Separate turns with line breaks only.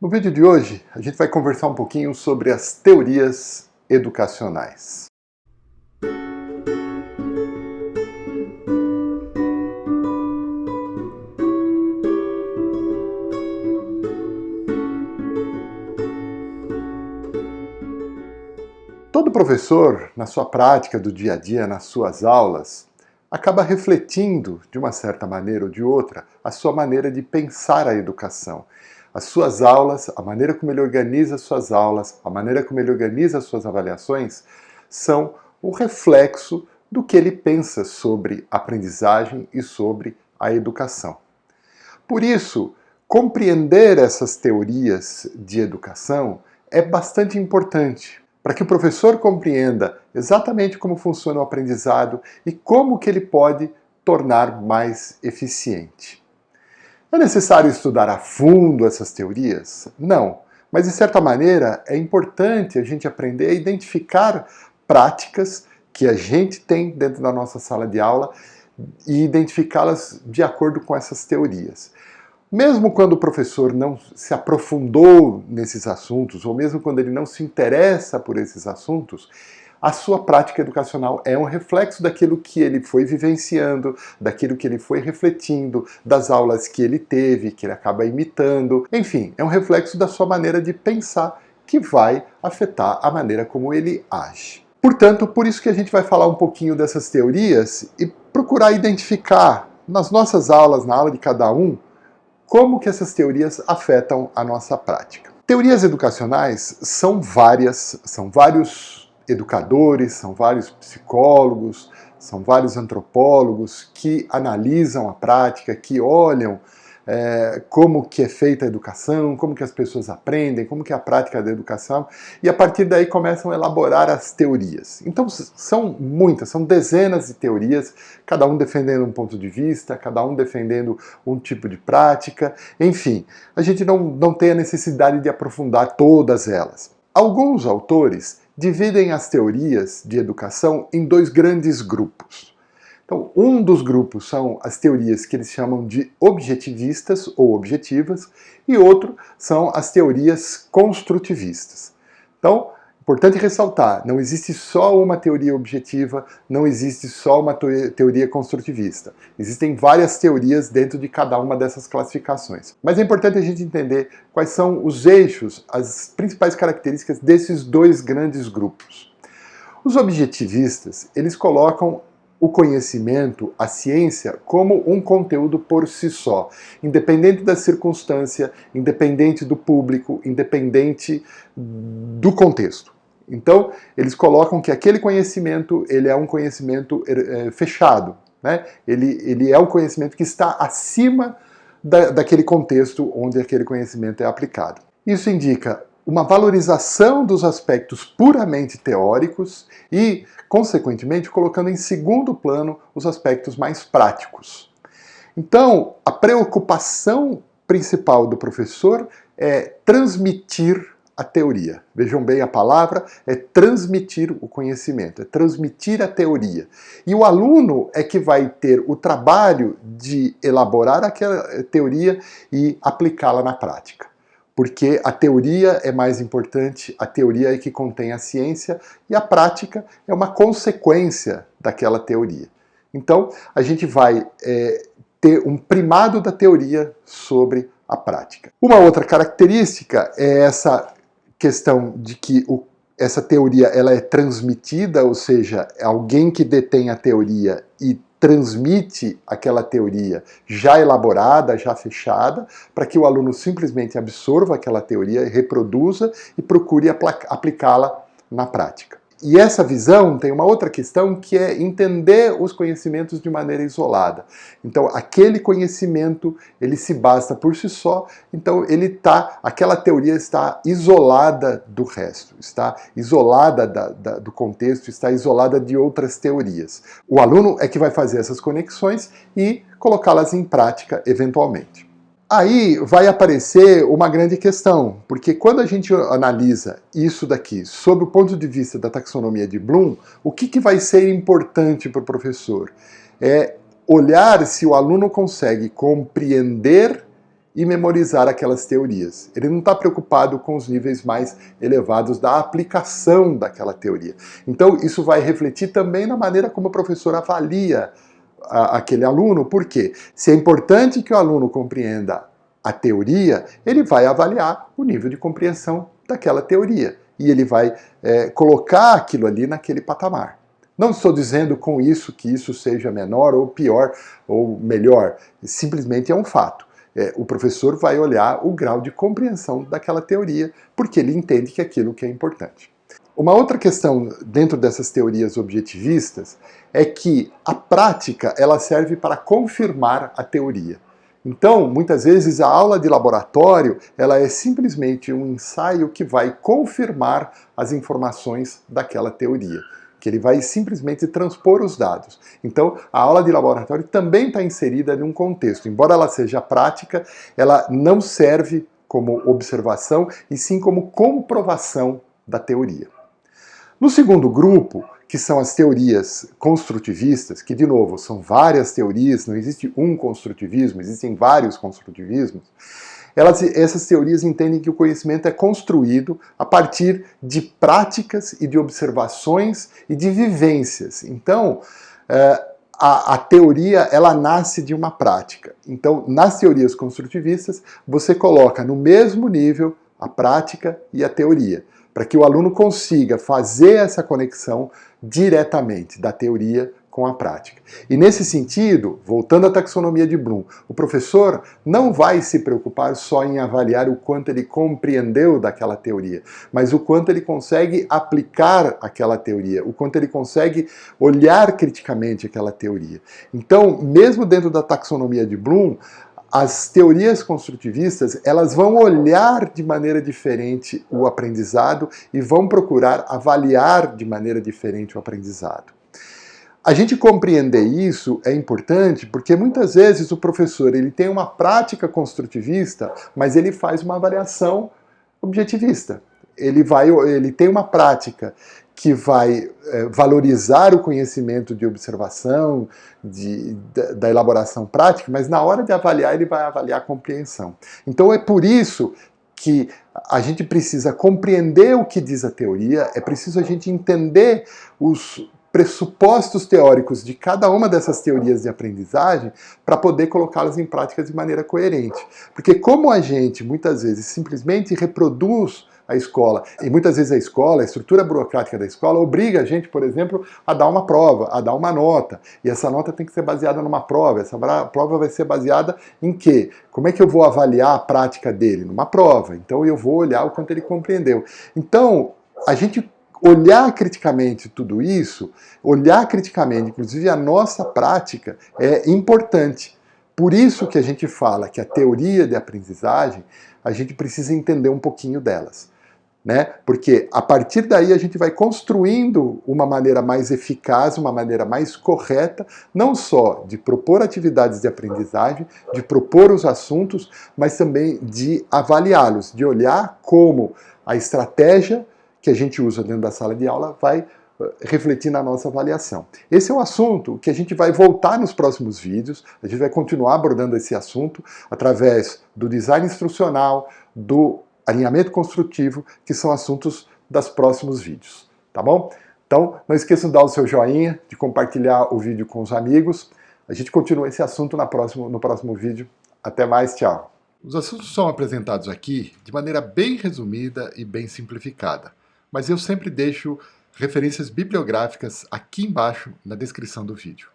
No vídeo de hoje, a gente vai conversar um pouquinho sobre as teorias educacionais. Todo professor, na sua prática do dia a dia, nas suas aulas, acaba refletindo, de uma certa maneira ou de outra, a sua maneira de pensar a educação. As suas aulas, a maneira como ele organiza as suas aulas, a maneira como ele organiza as suas avaliações, são o reflexo do que ele pensa sobre aprendizagem e sobre a educação. Por isso, compreender essas teorias de educação é bastante importante, para que o professor compreenda exatamente como funciona o aprendizado e como que ele pode tornar mais eficiente. É necessário estudar a fundo essas teorias? Não, mas de certa maneira é importante a gente aprender a identificar práticas que a gente tem dentro da nossa sala de aula e identificá-las de acordo com essas teorias. Mesmo quando o professor não se aprofundou nesses assuntos, ou mesmo quando ele não se interessa por esses assuntos, a sua prática educacional é um reflexo daquilo que ele foi vivenciando, daquilo que ele foi refletindo, das aulas que ele teve, que ele acaba imitando. Enfim, é um reflexo da sua maneira de pensar que vai afetar a maneira como ele age. Portanto, por isso que a gente vai falar um pouquinho dessas teorias e procurar identificar nas nossas aulas, na aula de cada um, como que essas teorias afetam a nossa prática. Teorias educacionais são várias, são vários educadores, são vários psicólogos, são vários antropólogos que analisam a prática, que olham como que é feita a educação, como que as pessoas aprendem, como que é a prática da educação, e a partir daí começam a elaborar as teorias. Então são muitas, são dezenas de teorias, cada um defendendo um ponto de vista, cada um defendendo um tipo de prática, enfim, a gente não tem a necessidade de aprofundar todas elas. Alguns autores dividem as teorias de educação em dois grandes grupos. Então, um dos grupos são as teorias que eles chamam de objetivistas ou objetivas, e outro são as teorias construtivistas. Então, importante ressaltar, não existe só uma teoria objetiva, não existe só uma teoria construtivista. Existem várias teorias dentro de cada uma dessas classificações. Mas é importante a gente entender quais são os eixos, as principais características desses dois grandes grupos. Os objetivistas, eles colocam o conhecimento, a ciência, como um conteúdo por si só, independente da circunstância, independente do público, independente do contexto. Então, eles colocam que aquele conhecimento, ele é um conhecimento fechado, né? Ele é um conhecimento que está acima daquele contexto onde aquele conhecimento é aplicado. Isso indica uma valorização dos aspectos puramente teóricos e, consequentemente, colocando em segundo plano os aspectos mais práticos. Então, a preocupação principal do professor é transmitir a teoria. Vejam bem a palavra, é transmitir o conhecimento, é transmitir a teoria. E o aluno é que vai ter o trabalho de elaborar aquela teoria e aplicá-la na prática. Porque a teoria é mais importante, a teoria é que contém a ciência e a prática é uma consequência daquela teoria. Então, a gente vai ter um primado da teoria sobre a prática. Uma outra característica é essa questão de que essa teoria ela é transmitida, ou seja, é alguém que detém a teoria e transmite aquela teoria já elaborada, já fechada, para que o aluno simplesmente absorva aquela teoria, reproduza e procure aplicá-la na prática. E essa visão tem uma outra questão que é entender os conhecimentos de maneira isolada. Então, aquele conhecimento, ele se basta por si só, então aquela teoria está isolada do resto, está isolada do contexto, está isolada de outras teorias. O aluno é que vai fazer essas conexões e colocá-las em prática eventualmente. Aí vai aparecer uma grande questão, porque quando a gente analisa isso daqui sob o ponto de vista da taxonomia de Bloom, o que vai ser importante para o professor? É olhar se o aluno consegue compreender e memorizar aquelas teorias. Ele não está preocupado com os níveis mais elevados da aplicação daquela teoria. Então, isso vai refletir também na maneira como o professor avalia aquele aluno, porque se é importante que o aluno compreenda a teoria, ele vai avaliar o nível de compreensão daquela teoria e ele vai colocar aquilo ali naquele patamar. Não estou dizendo com isso que isso seja menor ou pior ou melhor, simplesmente é um fato. O professor vai olhar o grau de compreensão daquela teoria, porque ele entende que é aquilo que é importante. Uma outra questão dentro dessas teorias objetivistas é que a prática ela serve para confirmar a teoria. Então, muitas vezes a aula de laboratório ela é simplesmente um ensaio que vai confirmar as informações daquela teoria, que ele vai simplesmente transpor os dados. Então, a aula de laboratório também está inserida em um contexto. Embora ela seja prática, ela não serve como observação, e sim como comprovação da teoria. No segundo grupo, que são as teorias construtivistas, que, de novo, são várias teorias, não existe um construtivismo, existem vários construtivismos, essas teorias entendem que o conhecimento é construído a partir de práticas e de observações e de vivências. Então, a teoria ela nasce de uma prática. Então, nas teorias construtivistas, você coloca no mesmo nível a prática e a teoria, para que o aluno consiga fazer essa conexão diretamente da teoria com a prática. E nesse sentido, voltando à taxonomia de Bloom, o professor não vai se preocupar só em avaliar o quanto ele compreendeu daquela teoria, mas o quanto ele consegue aplicar aquela teoria, o quanto ele consegue olhar criticamente aquela teoria. Então, mesmo dentro da taxonomia de Bloom, as teorias construtivistas, elas vão olhar de maneira diferente o aprendizado e vão procurar avaliar de maneira diferente o aprendizado. A gente compreender isso é importante porque muitas vezes o professor ele tem uma prática construtivista, mas ele faz uma avaliação objetivista. Ele tem uma prática que vai valorizar o conhecimento de observação, da elaboração prática, mas na hora de avaliar, ele vai avaliar a compreensão. Então é por isso que a gente precisa compreender o que diz a teoria, é preciso a gente entender os pressupostos teóricos de cada uma dessas teorias de aprendizagem para poder colocá-las em prática de maneira coerente. Porque como a gente, muitas vezes, simplesmente reproduz a escola, e muitas vezes a escola, a estrutura burocrática da escola, obriga a gente, por exemplo, a dar uma prova, a dar uma nota. E essa nota tem que ser baseada numa prova. Essa prova vai ser baseada em quê? Como é que eu vou avaliar a prática dele? Numa prova. Então eu vou olhar o quanto ele compreendeu. Então, a gente olhar criticamente tudo isso, olhar criticamente, inclusive a nossa prática, é importante. Por isso que a gente fala que a teoria de aprendizagem, a gente precisa entender um pouquinho delas. Porque a partir daí a gente vai construindo uma maneira mais eficaz, uma maneira mais correta, não só de propor atividades de aprendizagem, de propor os assuntos, mas também de avaliá-los, de olhar como a estratégia que a gente usa dentro da sala de aula vai refletir na nossa avaliação. Esse é um assunto que a gente vai voltar nos próximos vídeos, a gente vai continuar abordando esse assunto através do design instrucional, do alinhamento construtivo, que são assuntos dos próximos vídeos, tá bom? Então, não esqueçam de dar o seu joinha, de compartilhar o vídeo com os amigos. A gente continua esse assunto no próximo vídeo. Até mais, tchau! Os assuntos são apresentados aqui de maneira bem resumida e bem simplificada, mas eu sempre deixo referências bibliográficas aqui embaixo na descrição do vídeo.